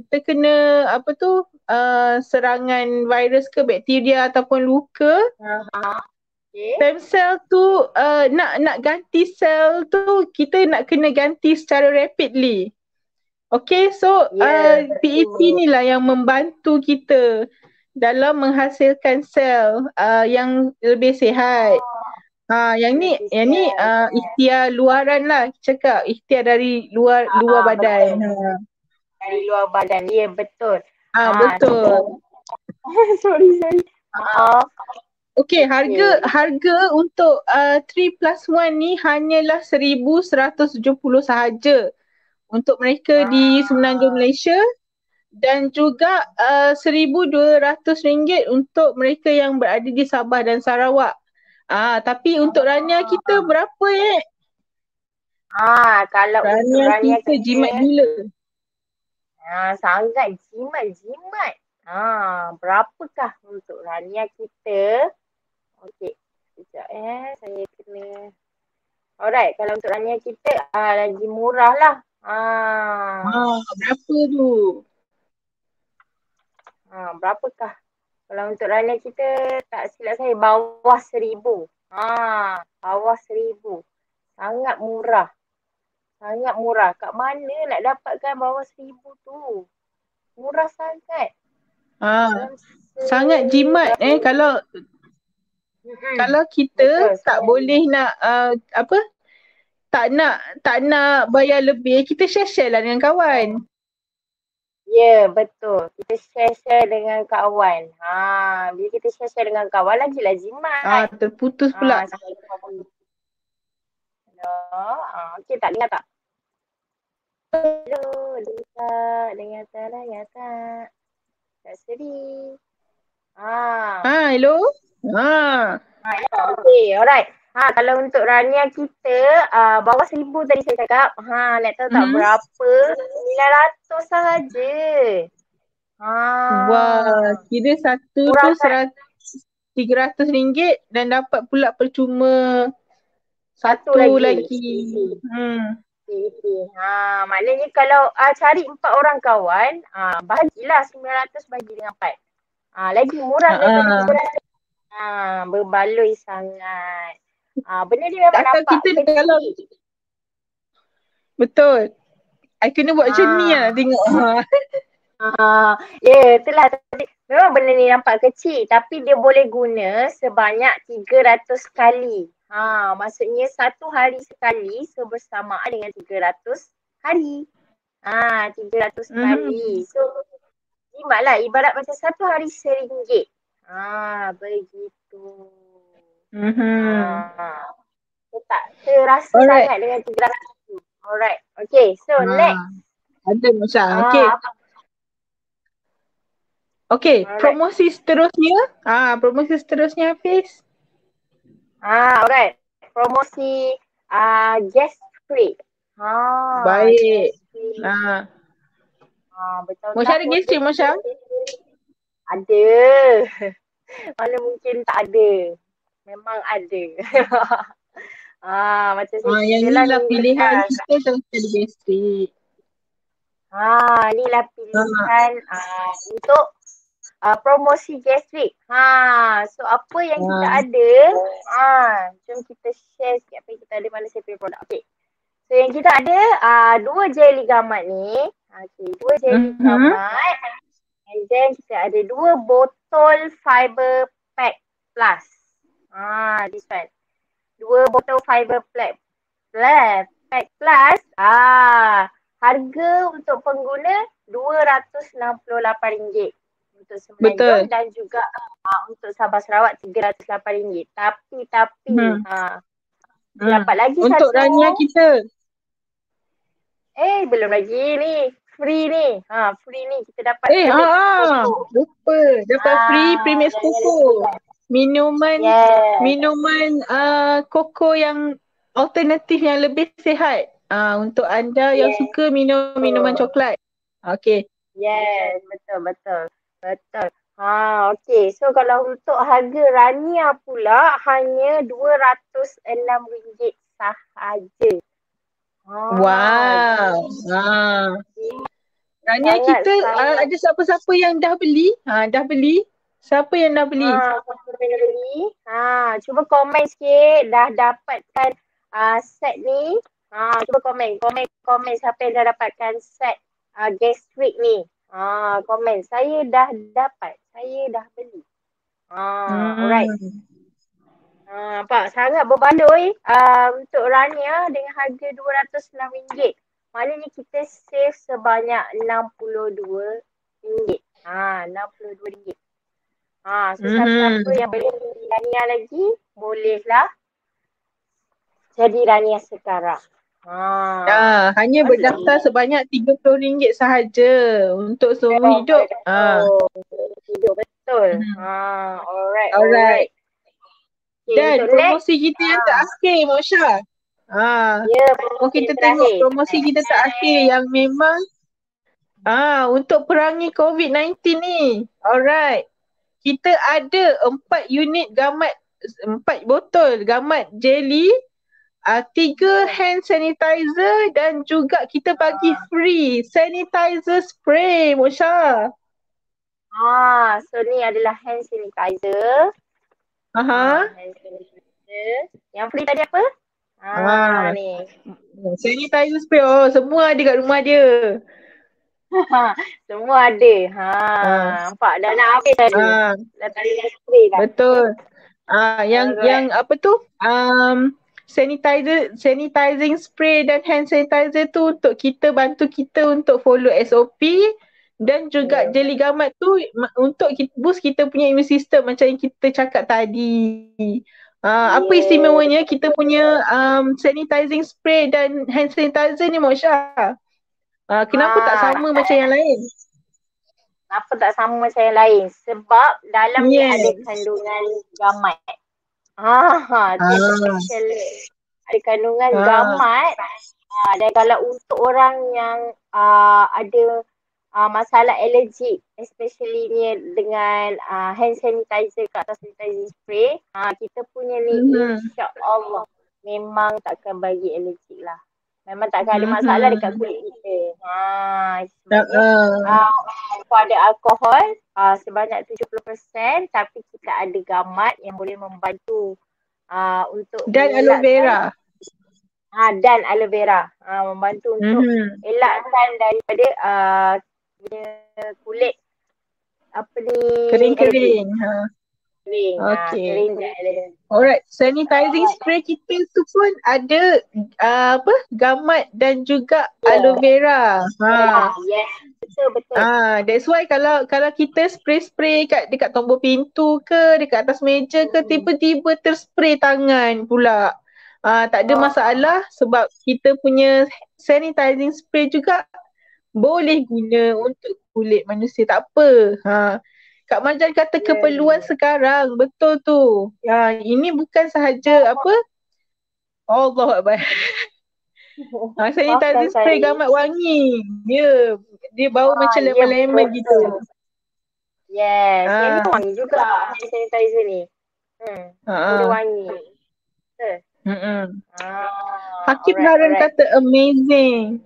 terkena serangan virus ke bakteria ataupun luka, stem cell tu nak ganti sel tu kita nak kena ganti secara rapidly. Okay, so PEP ni lah yang membantu kita dalam menghasilkan sel yang lebih sihat. Yang ni ikhtiar luaran lah, cakap ikhtiar dari luar badan. Dari luar badan, ya betul. Betul. Sorry. Okay, harga untuk 3+1 ni hanyalah 1,170 sahaja untuk mereka di Semenanjung Malaysia. dan juga RM1,200 untuk mereka yang berada di Sabah dan Sarawak. Tapi untuk Rania kita berapa Kalau untuk Rania Rania kita jimat kita, gila. sangat jimat. Berapakah untuk Rania kita? Okey, sekejap saya kena. Alright, kalau untuk Rania kita lagi murah lah. Berapa tu? Berapakah? Kalau untuk Rania kita, tak silap saya bawah RM1,000. Bawah RM1,000. Sangat murah. Kat mana nak dapatkan bawah RM1,000 tu? Murah sangat. Sangat jimat kalau kita Betul, tak boleh nak tak nak bayar lebih, kita share lah dengan kawan. Ya, betul. Kita share dengan kawan. Bila kita share dengan kawan, lagilah jimat. Terputus pula. Hello. Okey, tak dengar tak? Hello, dengar tak? Tak sedih. Hello. Okey, alright. Kalau untuk Rania kita, bawah RM1,000 tadi saya cakap. Nak tahu tak berapa? RM900 sahaja. Wah, kira satu tu RM300 dan dapat pula percuma satu lagi. Maknanya kalau cari 4 orang kawan, bagilah RM900 bagi dengan 4. Lagi murah daripada RM300. Berbaloi sangat. Benda ni memang Atau nampak kita kecil. kalau betul. I kena buat macam ni lah tengok. Itulah tadi. Memang benda ni nampak kecil tapi dia boleh guna sebanyak 300 kali. Maksudnya satu hari sekali bersamaan dengan 300 hari. 300 kali. So, jimatlah ibarat macam satu hari RM1. Begitu. Tak terasa sangat dengan 300 tu. Alright. Okay, so next. Ada Masya. Okay, promosi seterusnya. Promosi seterusnya Hafiz. Alright. Promosi guest free. Baik. Betul. Masya ada guest free Masya? Ada. Mana mungkin tak ada. Memang ada. Macam saya yang ni lah pilihan kita kalau ada guest free. Inilah pilihan untuk promosi guest week. So apa yang kita ada, jom kita share sikit apa yang kita ada, mana saya punya produk. Okay. So yang kita ada 2 jelly gamat ni. Okay, 2 jelly gamat. And then kita ada 2 botol fiber pack plus. This one. 2 botol fiber pack plus. Harga untuk pengguna RM268 untuk 9 jam dan juga untuk Sabah Sarawak RM308. Tapi dapat lagi untuk satu. Rania kita. Belum lagi ni. Free ni. Free ni kita dapat lupa. Dapat free Premix Coco. Minuman koko yang alternatif yang lebih sihat. Untuk anda yang suka minum minuman coklat. Okay. Yes, betul. Okay. So kalau untuk harga Rania pula hanya RM206 sahaja. Wow. Rania kita ada siapa-siapa yang dah beli? Dah beli? Siapa yang dah beli? Cuba komen sikit dah dapatkan set ni. Cuba komen siapa yang dah dapatkan set guest week ni. Komen. Saya dah dapat. Saya dah beli. Alright. Nampak sangat berbaloi untuk Rania dengan harga RM206. Maknanya kita save sebanyak RM62. RM62. So siapa yang beli Rania lagi, bolehlah jadi Rania sekarang. Hanya berdaftar sebanyak RM30 sahaja untuk seumur hidup. Hidup betul. Alright. Alright. Okay, Dan untuk promosi next. kita yang terakhir, Mosha. Ya, Kalau kita tengok promosi kita terakhir yang memang untuk perangi COVID-19 ni. Alright. Kita ada 4 unit gamat, 4 botol gamat jelly, 3 hand sanitizer dan juga kita bagi free sanitizer spray, Mosha. So ni adalah hand sanitizer. Hand sanitizer. Yang free tadi apa? Ni. Sanitizer spray. Semua ada kat rumah dia. Semua ada. Nampak dah nak habis tadi. Dah tadi dah spray dah. Betul. Yang apa tu? Sanitizing spray dan hand sanitizer tu untuk kita bantu kita untuk follow SOP dan juga jelly gamat tu untuk boost kita punya immune system macam yang kita cakap tadi. Apa istimewanya kita punya sanitizing spray dan hand sanitizer ni, Mosha? Kenapa tak sama macam yang lain? Kenapa tak sama macam yang lain? Sebab dalam ni ada kandungan gamat. Ada kandungan gamat. Dan kalau untuk orang yang ada masalah alergik, especially ni dengan hand sanitizer kat atas sanitizer spray, kita punya ni insya-Allah memang takkan bagi alergik lah. Memang takkan ada masalah dekat kulit kita. Kalau ada alkohol sebanyak 70%, tapi kita ada gamat yang boleh membantu untuk dan aloe vera. Dan aloe vera membantu untuk elakkan daripada kulit apa ni kering-kering. Kering. Alright, sanitizing spray kita tu pun ada gamat dan juga aloe vera. Yes, betul. That's why kalau kita spray dekat tombol pintu ke, dekat atas meja ke, tiba-tiba terspray tangan pula. Tak ada masalah sebab kita punya sanitizing spray juga boleh guna untuk kulit manusia, tak apa. Kak Marjan kata keperluan sekarang, betul tu. Ini bukan sahaja Allah Akbar. Sanitizing spray gamat wangi. Dia bau macam lemon-lemon gitu. Yes, yang wangi juga sanitizer ni. Dia wangi. Hakim Harun kata amazing.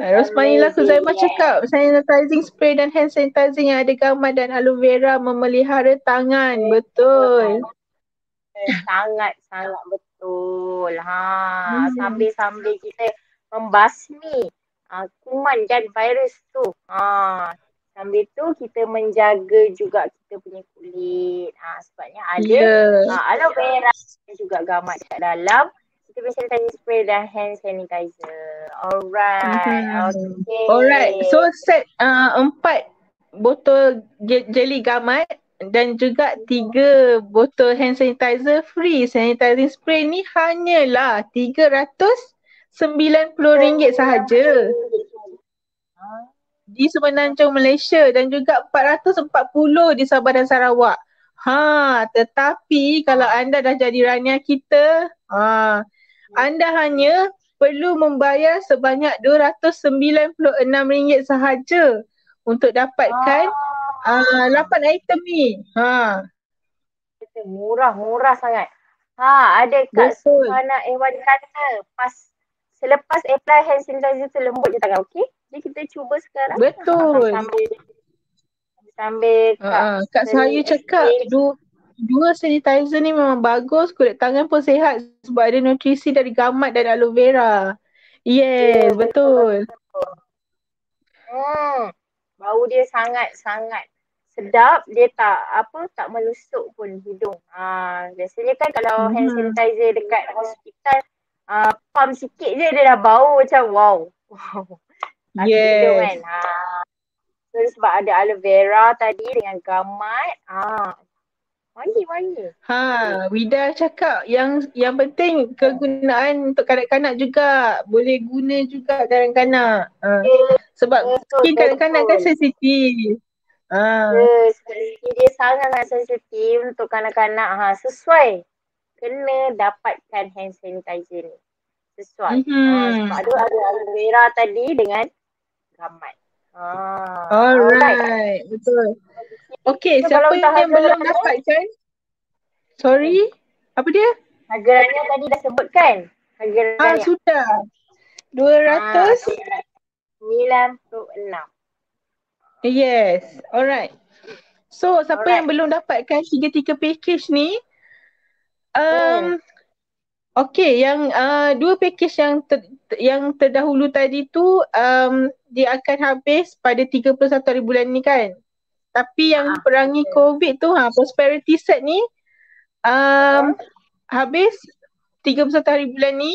Rosmanila Kuzaimah cakap sanitizing spray dan hand sanitizer yang ada gamat dan aloe vera memelihara tangan. Betul. Sangat betul. Sambil kita membasmi kuman dan virus tu. Sambil tu kita menjaga juga kita punya kulit. Sebabnya ada aloe vera dan juga gamat kat dalam. Kita bisa sanitizer spray dan hand sanitizer. Alright. Okay. Alright. So set 4 botol jelly gamat dan juga 3 botol hand sanitizer free. Sanitizing spray ni hanyalah RM390 sahaja. Di Semenanjung Malaysia dan juga 440 di Sabah dan Sarawak. Tetapi kalau anda dah jadi rania kita, anda hanya perlu membayar sebanyak RM296 sahaja untuk dapatkan 8 item ni. Murah sangat. Ada Kak Suhana Ehwan kata selepas apply hand sanitizer tu lembut je tangan, okey? Jadi kita cuba sekarang. Betul. Sambil Kak Sahayu cakap dua sanitizer ni memang bagus, kulit tangan pun sihat sebab ada nutrisi dari gamat dan aloe vera. Yes, betul. Bau dia sangat sedap, dia tak menusuk pun hidung. Biasanya kan kalau hand sanitizer dekat hospital pump sikit je dia dah bau macam wow. Hidung kan. So sebab ada aloe vera tadi dengan gamat, Mandi. Wida cakap yang penting kegunaan untuk kanak-kanak juga. Boleh guna juga kanak-kanak. Sebab skin kanak-kanak kan sensitif. Skin dia sangat sensitif untuk kanak-kanak. Sesuai. Kena dapatkan hand sanitizer ni. Sesuai. Sebab ada aloe vera tadi dengan gamat. Alright. Betul. Okay, So, siapa yang belum dapatkan? Sorry, apa dia? Harga rania tadi dah sebutkan. Harga rania. Sudah. 200? 96. Yes, alright. So, siapa yang belum dapatkan 3 package ni? Okay, yang 2 package yang terdahulu tadi tu dia akan habis pada 31 hari bulan ni kan? Tapi yang perangi COVID tu, prosperity set ni habis 31 hari bulan ni.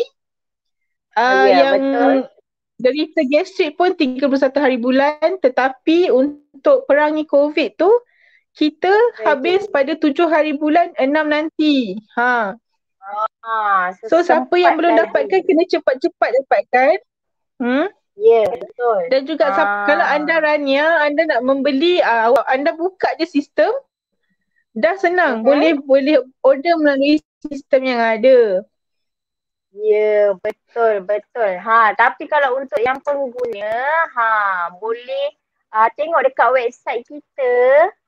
Yang betul. Derita gastrik pun 31 hari bulan, tetapi untuk perangi COVID tu kita habis pada 7 hari bulan 6 nanti. So siapa yang belum dapatkan kena cepat-cepat dapatkan. Betul. Dan juga kalau anda Rania, anda nak membeli, anda buka je sistem, dah senang. Boleh order melalui sistem yang ada. Betul. Tapi kalau untuk yang pengguna, boleh tengok dekat website kita.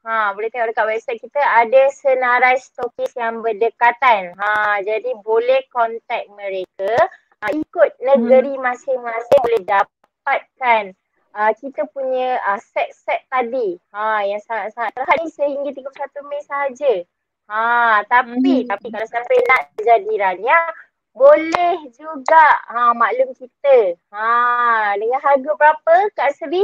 Boleh tengok dekat website kita ada senarai stokis yang berdekatan. Jadi boleh contact mereka. Ikut negeri masing-masing boleh dapatkan kita punya set-set tadi. Yang sangat-sangat terhad sehingga 31 Mei sahaja. Tapi kalau siapa nak jadi Rania, boleh juga maklum kita. Dengan harga berapa Kak Sri?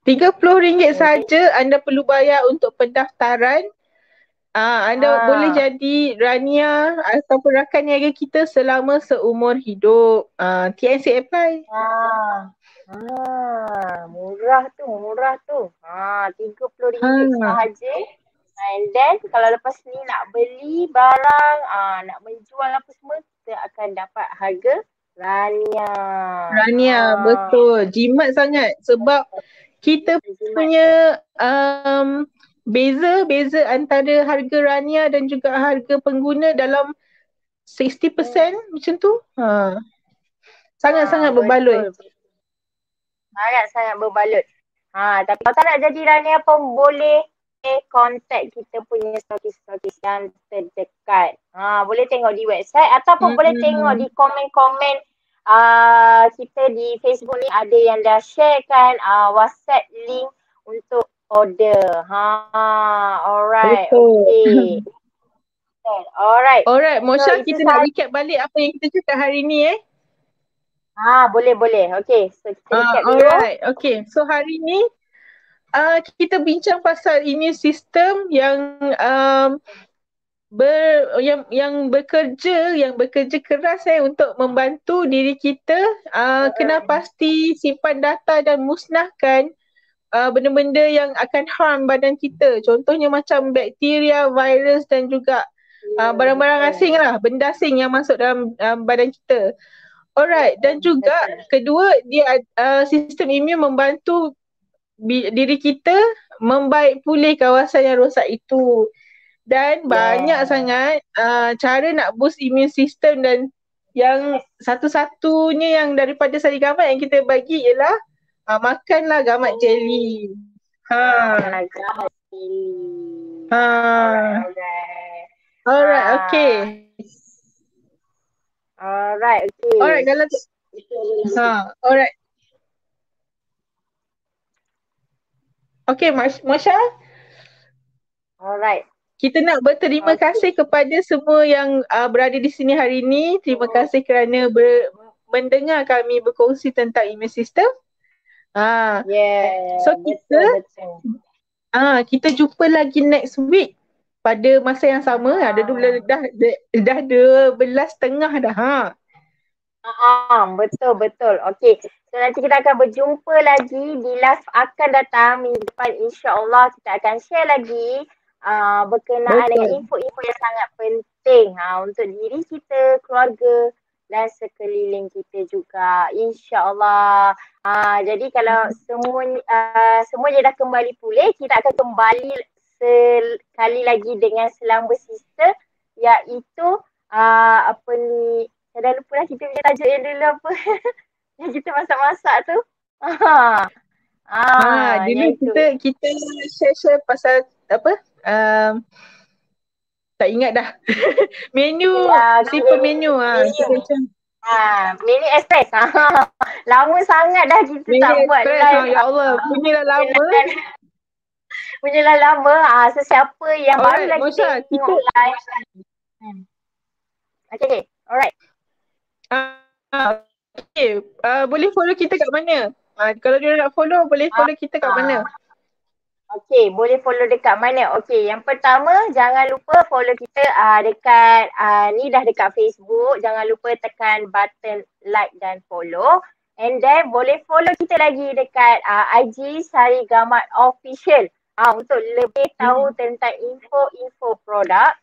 RM30 saja anda perlu bayar untuk pendaftaran. Anda boleh jadi Rania ataupun rakan niaga kita selama seumur hidup. TNC apply. Murah tu. RM30 sahaja. And then kalau lepas ni nak beli barang, nak menjual apa semua, kita akan dapat harga Rania. Betul. Jimat sangat sebab kita punya beza antara harga Rania dan juga harga pengguna dalam 60% macam tu. Sangat-sangat berbalut. Sangat berbalut. Tapi kalau tak nak jadi Rania pun boleh contact kita punya stokis-stokis yang terdekat. Boleh tengok di website ataupun boleh tengok di komen-komen kita di Facebook ni ada yang dah share kan WhatsApp link untuk order. Alright. Okay. Alright, Mosha, so, kita nak recap balik apa yang kita cakap hari ni boleh. Okay, so kita recap dulu. Alright, okay. So hari ni kita bincang pasal immune system yang bekerja keras untuk membantu diri kita kena pasti simpan data dan musnahkan benda-benda yang akan harm badan kita. Contohnya macam bakteria, virus dan juga barang-barang asing lah, benda asing yang masuk dalam badan kita. Alright, dan juga kedua dia sistem imun membantu diri kita membaik pulih kawasan yang rosak itu. Dan banyak sangat cara nak boost immune system, dan yang satu-satunya yang daripada sari gamat yang kita bagi ialah makanlah gamat jelly. Gamat jelly. Alright, okay. Alright, okay. Alright, kalau alright. Okay, Masha. Alright. Kita nak berterima kasih kepada semua yang berada di sini hari ini. Terima kasih kerana mendengar kami berkongsi tentang immune system. So kita jumpa lagi next week pada masa yang sama. Dah 12.30 dah. Betul betul. Okey. So nanti kita akan berjumpa lagi di live akan datang minggu depan, insya-Allah kita akan share lagi berkenaan dengan Betul. info-info yang sangat penting untuk diri kita, keluarga dan sekeliling kita juga, insya-Allah. Jadi kalau semuanya dah kembali pulih, kita akan kembali sekali lagi dengan Selamba Sister, iaitu apa ni, saya dah lupa lah kita punya tajuk yang dulu apa. Yang kita masak-masak tu. Dulu Yang itu. kita share pasal apa? Tak ingat dah. Menu, simple menu Menu. kita macam Menu express. Lama sangat dah kita menu tak buat express. live. Ya Allah, punyalah lama. Punyalah lama. Sesiapa yang baru Alright, lagi Mosha, tengok kita live. Okay. Alright. okay. Boleh follow kita kat mana? Kalau dia nak follow, boleh follow kita kat mana? Okay, boleh follow dekat mana? Okay, yang pertama jangan lupa follow kita dekat ni dah dekat Facebook. Jangan lupa tekan button like dan follow. And then boleh follow kita lagi dekat IG Sari Gamat Official untuk lebih tahu tentang info-info produk,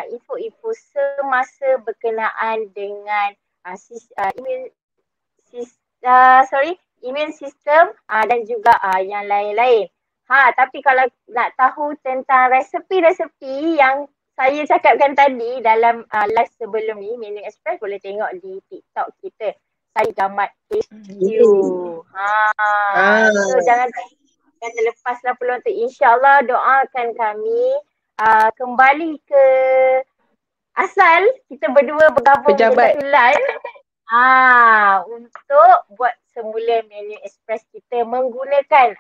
info-info semasa berkenaan dengan immune system dan juga yang lain-lain. Tapi kalau nak tahu tentang resepi-resepi yang saya cakapkan tadi dalam live sebelum ni, Menu Express, boleh tengok di TikTok kita, Sari Gamat HQ. So jangan terlepaslah peluang tu. InsyaAllah doakan kami kembali ke asal kita berdua bergabung di satu live. Untuk buat semula Menu Express kita menggunakan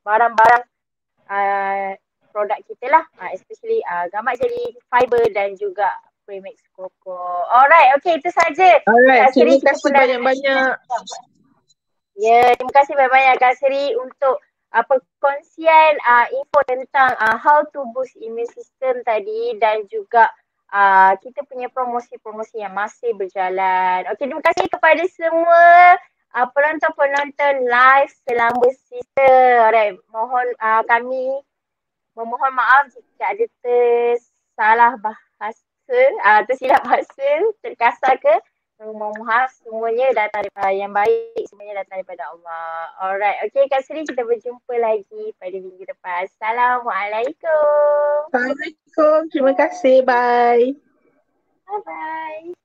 barang-barang produk kita lah, especially Gamat Jelly, Fiber dan juga Premix Coco. Alright, okay, itu saja. Alright, terima kasih banyak-banyak. Ya, terima kasih banyak-banyak Kak Seri untuk perkongsian info tentang how to boost immune system tadi dan juga kita punya promosi-promosi yang masih berjalan. Okey, terima kasih kepada semua penonton-penonton live Selamba Sister. Alright, mohon kami memohon maaf jika ada tersalah bahasa, tersilap bahasa, terkasar ke. Mohon maaf, semuanya datang daripada yang baik, semuanya datang daripada Allah. Alright, okay Kak Seri, kita berjumpa lagi pada minggu depan. Assalamualaikum. Assalamualaikum, terima kasih, bye. Bye-bye.